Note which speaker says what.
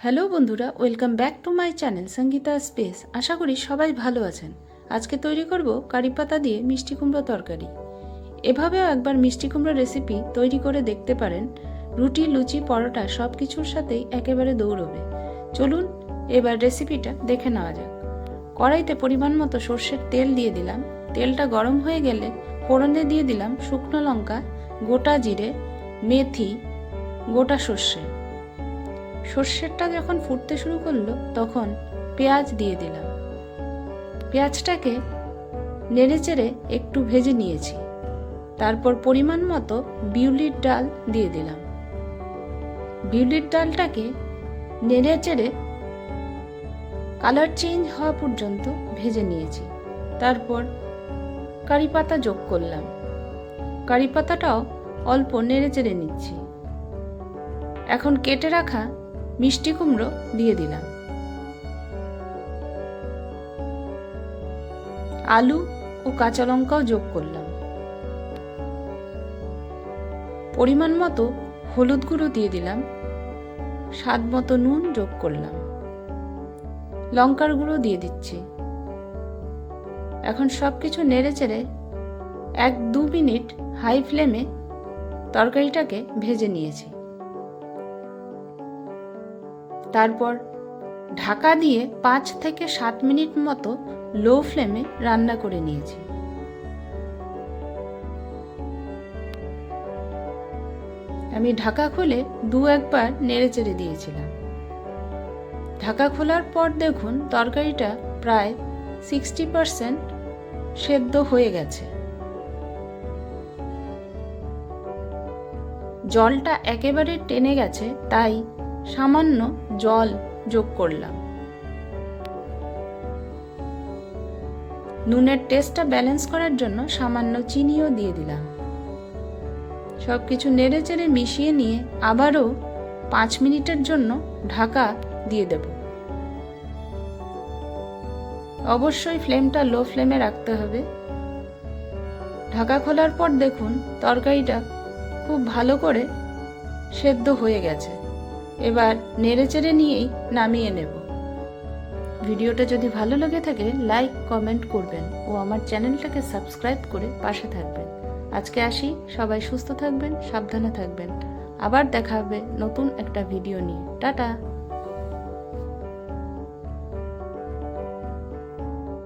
Speaker 1: Hello বন্ধুরা, welcome back to my channel Sangeeta space. আশা করি সবাই ভালো আছেন। আজকে তৈরি করব কারি পাতা দিয়ে মিষ্টি কুমড়ো তরকারি। এভাবেও একবার মিষ্টি কুমড়ো রেসিপি তৈরি করে দেখতে পারেন। রুটি, লুচি, পরোটা সব কিছুর সাথেই একেবারে দৌড়বে। চলুন এবার রেসিপিটা দেখে নেওয়া যাক। কড়াইতে পরিমাণ মতো সর্ষের তেল দিয়ে দিলাম। তেলটা গরম হয়ে গেলে ফোড়নে দিয়ে দিলাম শুকনো লঙ্কা, গোটা জিরে, মেথি, গোটা সর্ষে। সর্ষেরটা যখন ফুটতে শুরু করলো তখন পেঁয়াজ দিয়ে দিলাম। পেঁয়াজটাকে নেড়েচেড়ে একটু ভেজে নিয়েছি। তারপর পরিমাণ মতো বিউলির ডাল দিয়ে দিলাম। বিউলির ডালটাকে নেড়েচেড়ে কালার চেঞ্জ হওয়া পর্যন্ত ভেজে নিয়েছি। তারপর কারি পাতা যোগ করলাম। কারি পাতাটাও অল্প নেড়েচেড়ে নিচ্ছি। এখন কেটে রাখা মিষ্টি কুমড়ো দিয়ে দিলাম। আলু ও কাঁচা লঙ্কাও যোগ করলাম। পরিমাণ মতো হলুদ গুঁড়ো দিয়ে দিলাম। স্বাদ মতো নুন যোগ করলাম। লঙ্কার গুঁড়ো দিয়ে দিচ্ছি। এখন সবকিছু নেড়েচেড়ে 1-2 মিনিট হাই ফ্লেমে তরকারিটাকে ভেজে নিয়েছি। তারপর ঢাকা দিয়ে 5 থেকে 7 মিনিট মতো লো ফ্লেমে রান্না করে নিয়েছি। আমি ঢাকা খুলে 2-1 বার নেড়েচেড়ে দিয়েছিলাম। ঢাকা খোলার পর দেখুন তরকারিটা প্রায় 60% সেদ্ধ হয়ে গেছে। জলটা একেবারে টেনে গেছে, তাই সামান্য জল যোগ করলাম। নুনের টেস্টটা ব্যালেন্স করার জন্য সামান্য চিনিও দিয়ে দিলাম। সবকিছু নেড়েচেড়ে মিশিয়ে নিয়ে আবারও 5 মিনিটের জন্য ঢাকা দিয়ে দেব। অবশ্যই ফ্লেমটা লো ফ্লেমে রাখতে হবে। ঢাকা খোলার পর দেখুন তরকারিটা খুব ভালো করে সেদ্ধ হয়ে গেছে। এবার নেড়েচেড়ে নিয়েই নামিয়ে নেব। ভিডিওটা যদি ভালো লেগে থাকে লাইক, কমেন্ট করবেন ও আমার চ্যানেলটাকে সাবস্ক্রাইব করে পাশে থাকবেন। আজকে আসি, সবাই সুস্থ থাকবেন, সাবধানে থাকবেন। আবার দেখা হবে নতুন একটা ভিডিও নিয়ে। টাটা।